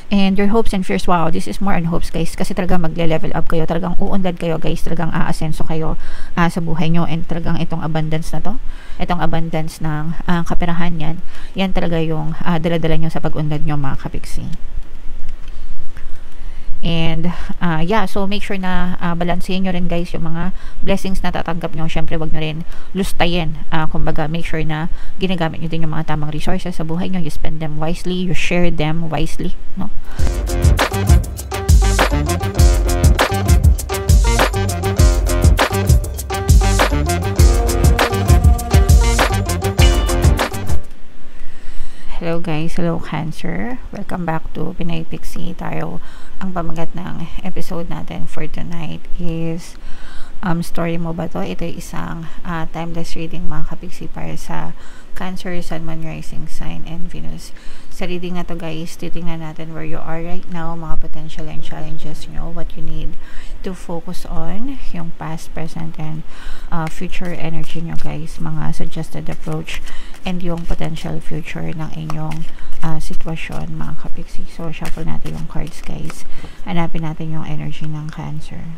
And your hopes and fears, wow, this is more on hopes guys, kasi talagang magle-level up kayo, talagang uunlad kayo guys, talagang aasenso kayo sa buhay nyo, and talagang itong abundance na to, itong abundance ng kaperahan yan talaga yung dala-dala nyo sa pag-unlad nyo mga kapiksi. And yeah, so make sure na balansehin nyo rin guys yung mga blessings na tatanggap nyo. Syempre wag nyo rin lustayin, kumbaga make sure na ginagamit nyo din yung mga tamang resources sa buhay nyo, you spend them wisely, you share them wisely, no? Hello guys, hello Cancer, welcome back to Pinay Pixie Tarot. Ang pamagat ng episode natin for tonight is story mo ba to? Ito ay isang timeless reading mga kapiksi para sa Cancer, Sun, Moon, Rising Sign, and Venus. Sa reading na to guys, titingnan natin where you are right now, mga potential and challenges nyo, what you need to focus on, yung past, present, and future energy nyo guys, mga suggested approach, and yung potential future ng inyong sitwasyon mga kapiksi. So shuffle natin yung cards guys, hanapin natin yung energy ng Cancer.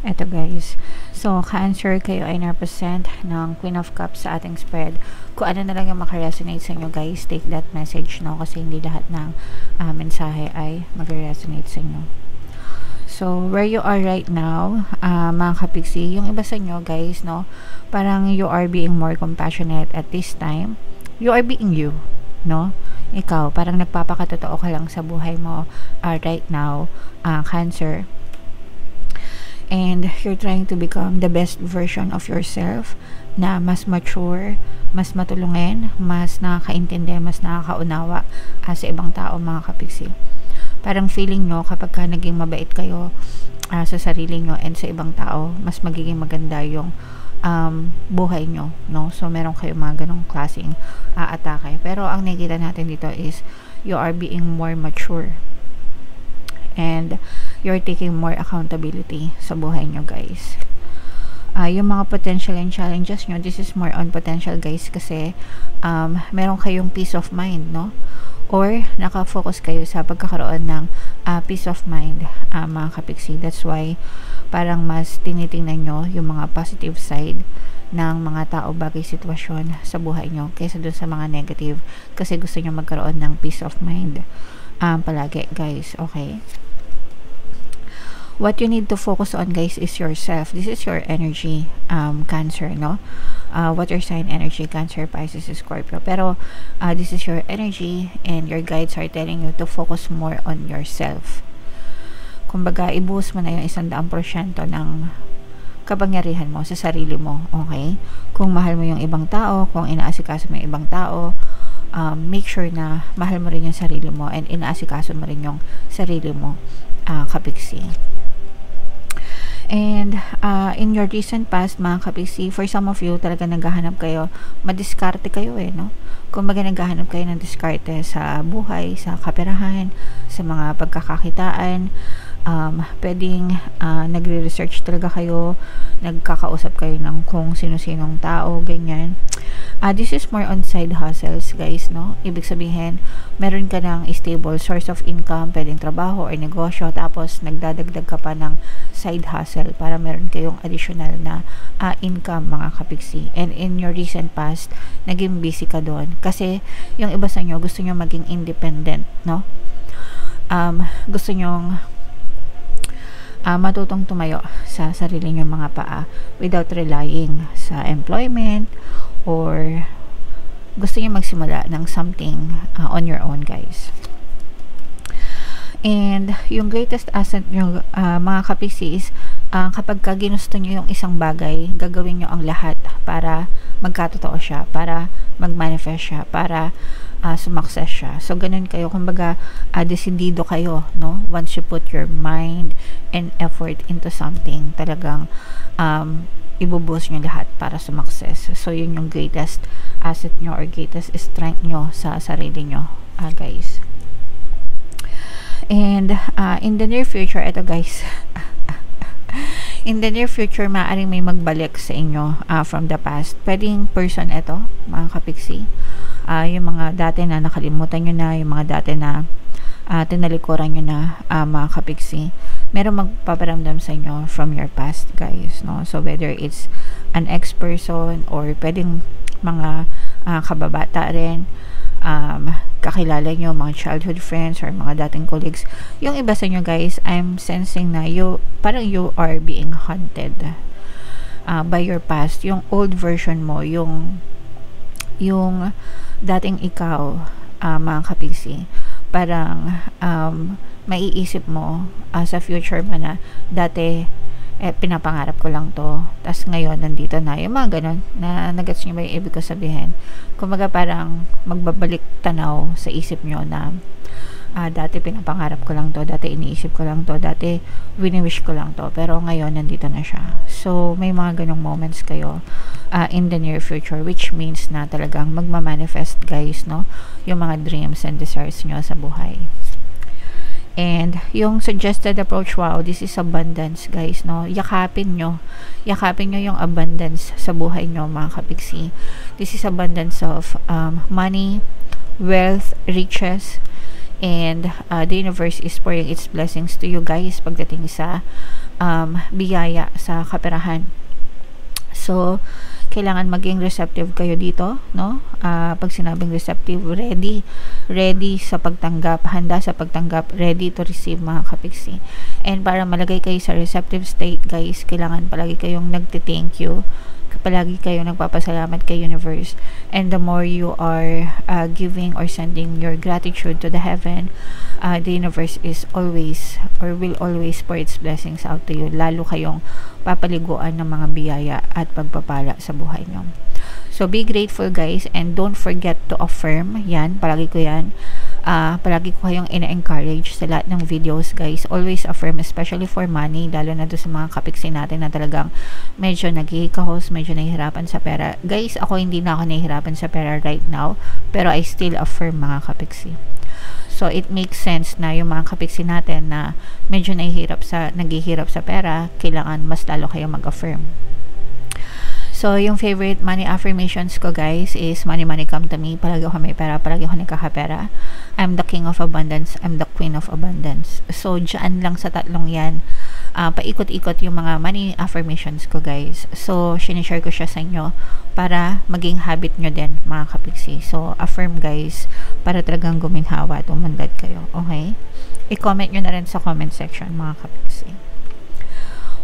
Eto guys, so Cancer, kayo ay na-represent ng Queen of Cups sa ating spread. Kung ano na lang yung makaresonate sa inyo guys, take that message, no? Kasi hindi lahat ng mensahe ay mag-resonate sa inyo. So, where you are right now, mga kapiksi, yung iba sa inyo guys, no? Parang you are being more compassionate at this time. You are being you, no? Ikaw, parang nagpapakatotoo ka lang sa buhay mo right now, Cancer. And you're trying to become the best version of yourself na mas mature, mas matulungin, mas nakakaintindi, mas nakakaunawa sa ibang tao mga kapiksi. Parang feeling nyo kapag ka naging mabait kayo sa sarili nyo and sa ibang tao, mas magiging maganda yung buhay nyo, no? So meron kayo mga ganong klaseng atake. Pero ang nakikita natin dito is you are being more mature and you're taking more accountability sa buhay nyo guys. Yung mga potential and challenges nyo, this is more on potential guys, kasi meron kayong peace of mind, no? Or nakafocus kayo sa pagkakaroon ng peace of mind mga kapiksi. That's why parang mas tinitingnan nyo yung mga positive side ng mga tao, bagay, sitwasyon sa buhay nyo kaysa dun sa mga negative, kasi gusto nyo magkaroon ng peace of mind palagi guys, okay? What you need to focus on guys is yourself. This is your energy, Cancer, no? Water sign energy, Cancer, Pisces, Scorpio. Pero this is your energy and your guides are telling you to focus more on yourself. Kumbaga, ibuhos mo na yung 100% ng kapangyarihan mo sa sarili mo, okay? Kung mahal mo yung ibang tao, kung inaasikaso mo yung ibang tao, make sure na mahal mo rin yung sarili mo and inaasikaso mo rin yung sarili mo, kapiksi. And in your recent past mga kapiksi, for some of you talaga naghahanap kayo, madiskarte kayo no? Kumbaga naghahanap kayo ng diskarte sa buhay, sa kaperahan, sa mga pagkakakitaan. Pwedeng nagre-research talaga kayo, nagkakausap kayo ng kung sino-sinong tao, ganyan. This is more on side hustles guys, no? Ibig sabihin, meron ka ng stable source of income, pwedeng trabaho or negosyo, tapos nagdadagdag ka pa ng side hustle para meron kayong additional na income mga kapiksi. And in your recent past, naging busy ka doon kasi yung iba sa inyo gusto nyo maging independent, no? Gusto nyong matutong tumayo sa sarili nyong mga paa without relying sa employment, or gusto niyo magsimula ng something on your own guys. And yung greatest asset nyo mga kapiksi is kapag ginusto nyo yung isang bagay, gagawin nyo ang lahat para magkatotoo siya, para mag-manifest siya, para sumakses siya. So ganun kayo, kumbaga desidido kayo, no? Once you put your mind and effort into something, talagang ibubuhos nyo lahat para sumakses. So yun yung greatest asset nyo or greatest strength nyo sa sarili nyo, guys. And in the near future, ito guys, In the near future, maaaring may magbalik sa inyo from the past. Pwedeng person ito, mga kapiksi. Yung mga dati na nakalimutan nyo na, yung mga dati na tinalikuran nyo na, mga kapiksi. Meron magpaparamdam sa inyo from your past, guys, no? So whether it's an ex-person or pwedeng mga kababata rin, kakilala nyo, mga childhood friends or mga dating colleagues. Yung iba sa inyo, guys, I'm sensing na parang you are being haunted by your past. Yung old version mo, yung dating ikaw, mga kapiksi, parang maiisip mo sa future mo na dati pinapangarap ko lang to, tas ngayon nandito na, yung mga ganun na nagets nyo ba yung ibig ko sabihin. Kumbaga parang magbabalik tanaw sa isip nyo na dati pinapangarap ko lang to, dati iniisip ko lang to, dati wini-wish ko lang to, pero ngayon nandito na siya. So may mga ganong moments kayo in the near future, which means na talagang magmamanifest, guys, no, yung mga dreams and desires nyo sa buhay. And yung suggested approach, wow, this is abundance, guys, no? Yakapin nyo yung abundance sa buhay nyo, mga kapiksi. This is abundance of money, wealth, riches, and the universe is pouring its blessings to you, guys, pagdating sa biyaya, sa kaperahan. So kailangan maging receptive kayo dito, no? Pag sinabing receptive, ready sa pagtanggap, handa sa pagtanggap, ready to receive, mga kapiksi. And para malagay kayo sa receptive state, guys, kailangan palagi kayong nagti-thank you, palagi kayong nagpapasalamat kay universe. And the more you are giving or sending your gratitude to the heaven, the universe is always or will always pour its blessings out to you. Lalo kayong papaliguan ng mga biyaya at pagpapala sa buhay nyo. So be grateful, guys, and don't forget to affirm. Yan, palagi ko yan. Palagi ko kayong ina-encourage sa lahat ng videos, guys. Always affirm, especially for money, lalo na doon sa mga kapiksi natin na talagang medyo naghihikahos, medyo nahihirapan sa pera. Guys, ako hindi na ako nahihirapan sa pera right now, pero I still affirm, mga kapiksi. So it makes sense na yung mga kapiksi natin na medyo naghihirap sa pera, kailangan mas lalo kayo mag-affirm. So, yung favorite money affirmations ko, guys, is money, money come to me. Palagi ako may pera, palagi ako nagkakapera. I'm the king of abundance. I'm the queen of abundance. So, dyan lang sa tatlong yan, paikot-ikot yung mga money affirmations ko, guys. So, sinishare ko siya sa inyo para maging habit nyo din, mga kapiksi. So, affirm, guys, para talagang guminhawa at umandad kayo. Okay? I-comment nyo na rin sa comment section, mga kapiksi.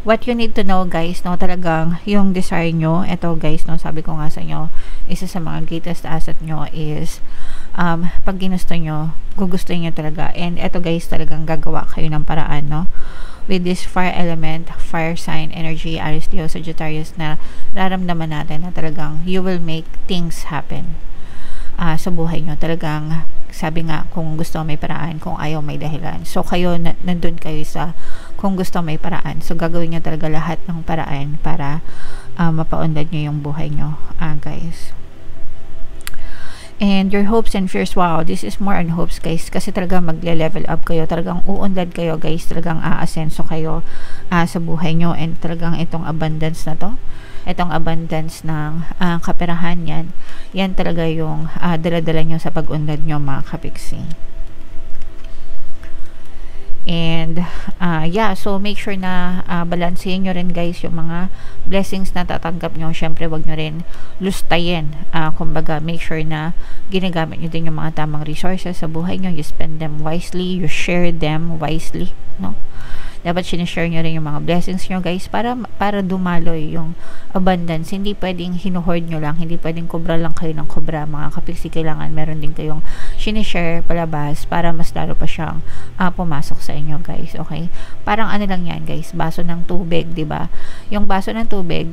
What you need to know, guys, no, talagang yung desire nyo, ito, guys, no, sabi ko nga sa inyo, isa sa mga greatest asset nyo is pag ginusto nyo, gugustuhin nyo talaga. And ito, guys, talagang gagawa kayo ng paraan, no, with this fire element, fire sign energy, Aries, Leo, Sagittarius, na raramdaman natin na talagang you will make things happen sa buhay nyo. Talagang sabi nga, kung gusto may paraan, kung ayaw may dahilan. So kayo, nandun kayo sa kung gusto may paraan. So gagawin nyo talaga lahat ng paraan para mapaunlad nyo yung buhay nyo, guys. And your hopes and fears, wow, this is more on hopes, guys, kasi talagang magle-level up kayo, talagang uunlad kayo, guys, talagang aasenso kayo sa buhay nyo. And talagang itong abundance na to, itong abundance ng kaperahan, yan talaga yung dala-dala nyo sa pag-unlad nyo, mga kapiksi. And yeah, so make sure na balansehin nyo rin, guys, yung mga blessings na tatanggap nyo. Syempre, wag nyo rin lustayin. Kumbaga, make sure na ginagamit nyo din yung mga tamang resources sa buhay nyo. You spend them wisely, you share them wisely, no? Dapat sinishare nyo rin yung mga blessings nyo, guys, para dumaloy yung abundance. Hindi pwedeng hinuhoard nyo lang, hindi pwedeng kubra lang kayo ng kubra, mga kapiksi. Kailangan meron din kayong sinishare palabas para mas lalo pa siyang pumasok sa inyo, guys. Okay? Parang ano lang yan, guys, baso ng tubig, diba? Yung baso ng tubig,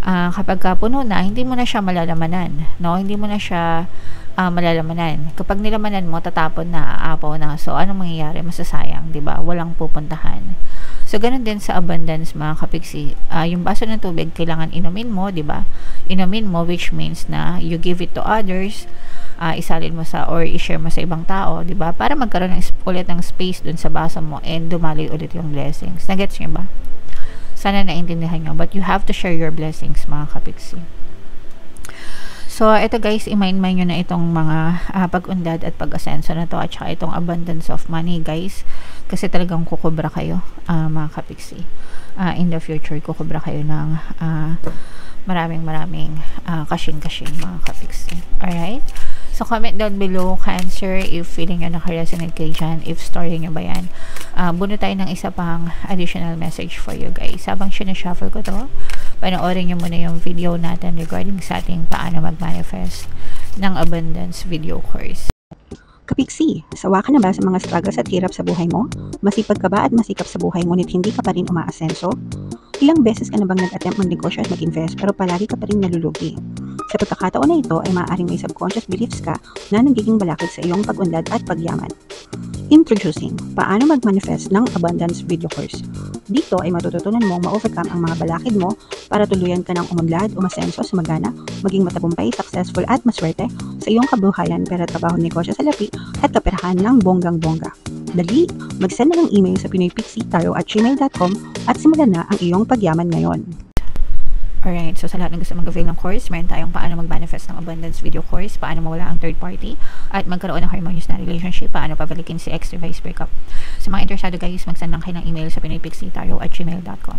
kapag puno na, hindi mo na siya malalamanan, no? Hindi mo na siya malalamanan. Kapag nilamanan mo, tatapon na, aapaw na. So, anong mangyayari? Masasayang, 'di ba? Walang pupuntahan. So, ganun din sa abundance, mga kapiksi. Yung baso ng tubig, kailangan inumin mo, 'di ba? Inumin mo, which means na you give it to others. isalin mo sa or i-share mo sa ibang tao, di ba? Para magkaroon ulit ng space dun sa basa mo and dumaloy ulit yung blessings. Nagets niyo ba? Sana naintindihan nyo. But you have to share your blessings, mga kapiksi. So, ito guys, i-mind nyo na itong mga pag-undad at pag-asenso na to at saka itong abundance of money, guys. Kasi talagang kukubra kayo, mga kapiksi. In the future, kukubra kayo ng maraming kashing-kashing, mga kapiksi. Alright? So, comment down below, Cancer, if feeling nyo naka-resonate kayo dyan, if story nyo ba yan. Buno tayo ng isa pang additional message for you guys. Habang sinashuffle ko to, panoorin nyo muna yung video natin regarding sa ating paano mag-manifest ng abundance video course. Kapiksi, sawa ka na ba sa mga struggles at hirap sa buhay mo? Masipag ka ba at masikap sa buhay ngunit hindi ka pa rin umaasenso? Ilang beses ka na bang nag-attempt mag-negosyo at mag-invest pero palagi ka pa rin nalulugi? Sa pagkakataon na ito ay maaaring may subconscious beliefs ka na nagiging balakid sa iyong pag-unlad at pagyaman. Introducing, paano mag-manifest ng abundance video course. Dito ay matututunan mong ma-overcome ang mga balakid mo para tuluyan ka ng umunlad, umasenso, sumagana, maging matagumpay, successful at maswerte sa iyong kabuhayan, pera, trabaho, negosyo sa lapi at kaperahan ng bonggang-bongga. Dali, mag-send na ng email sa pinoypixie@gmail.com at simulan na ang iyong pagyaman ngayon. Alright, so sa lahat ng gusto mag-avail ng course, meron tayong paano mag-manifest ng abundance video course, paano mawala ang third party, at magkaroon ng harmonious na relationship, paano pabalikin si ex device breakup. Sa mga interesado guys, mag-send lang kayo ng email sa pinoypixie@gmail.com.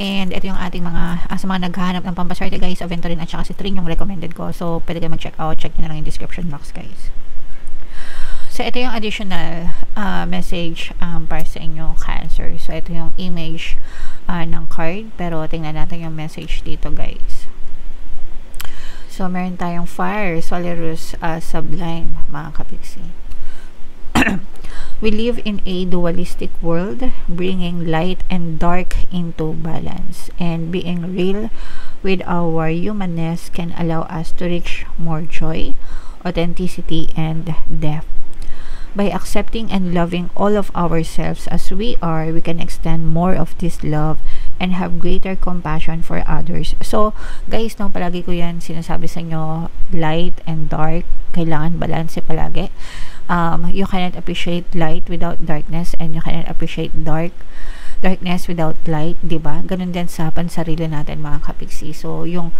And ito yung ating mga, sa mga naghahanap ng pampaswerte guys, Aventurin at saka si Trin yung recommended ko. So, pwede kayo mag-check out, check nyo na lang yung description box guys. So, ito yung additional message para sa inyo, Cancer. So, ito yung image ng card. Pero, tingnan natin yung message dito, guys. So, meron tayong Fire, Solarus, Sublime, mga kapiksi. We live in a dualistic world, bringing light and dark into balance. And being real with our humanness can allow us to reach more joy, authenticity, and depth. By accepting and loving all of ourselves as we are, we can extend more of this love and have greater compassion for others. So, guys, no, palagi ko yan sinasabi sa inyo, light and dark, kailangan balance palagi. You cannot appreciate light without darkness, and you cannot appreciate darkness without light, diba? Ganun din sa pansarili natin, mga kapiksi. So, yung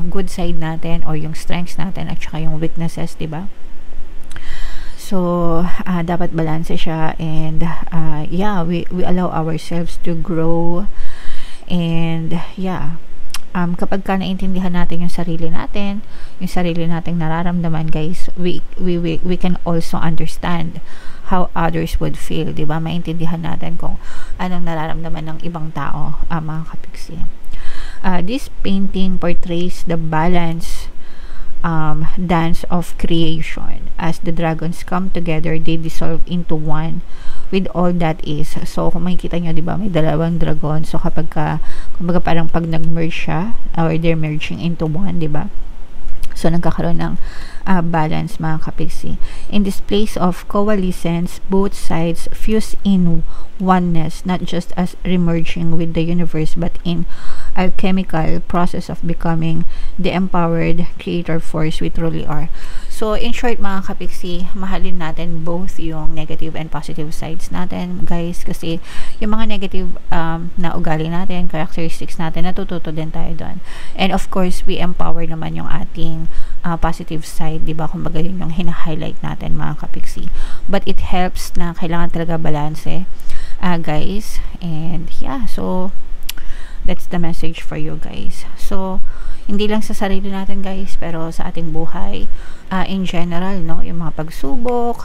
good side natin or yung strengths natin at saka yung weaknesses, diba? So, dapat balanse siya, and yeah, we allow ourselves to grow, and yeah, kapag ka naintindihan natin yung sarili nating nararamdaman, guys, we can also understand how others would feel, diba? Maintindihan natin kung anong nararamdaman ng ibang tao, mga kapiksi. This painting portrays the balance dance of creation. As the dragons come together, they dissolve into one with all that is. So, kung makikita nyo, diba, may dalawang dragon. So, kumbaga parang pag nag-merge siya, or they're merging into one, diba? So, nagkakaroon ng balance, mga kapiksi. In this place of coalescence, both sides fuse in oneness, not just as remerging with the universe, but in alchemical process of becoming the empowered creator force we truly are. So, in short, mga kapiksi, mahalin natin both yung negative and positive sides natin, guys, kasi yung mga negative na ugali natin, characteristics natin, natututo din tayo doon. And of course, we empower naman yung ating positive side, diba? Kumbaga yun yung hina-highlight natin, mga kapiksi. But it helps na kailangan talaga balanse, guys. And yeah, so that's the message for you guys. So, hindi lang sa sarili natin, guys, pero sa ating buhay in general, no? Yung mga pagsubok,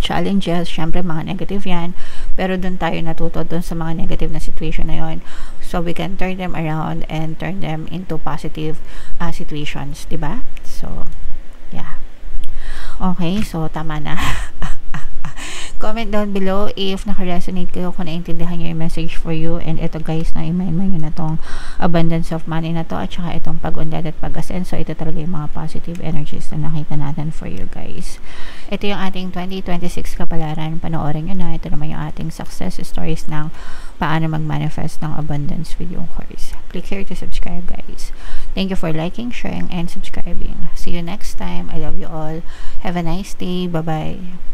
challenges, syempre mga negative yan, pero doon tayo natuto doon sa mga negative na situation na yon. So, we can turn them around and turn them into positive situations, diba? So, yeah. Okay, so tama na. Comment down below if naka-resonate kayo, kung naintindihan nyo yung message for you. And ito guys, na-imain mo na tong abundance of money na to, at saka itong pag-unlad at pag-ascend. So ito talaga yung mga positive energies na nakita natin for you guys. Ito yung ating 2026 kapalaran. Panoorin nyo na. Ito naman yung ating success stories ng paano mag-manifest ng abundance with yung course. Click here to subscribe guys. Thank you for liking, sharing, and subscribing. See you next time. I love you all. Have a nice day. Bye-bye.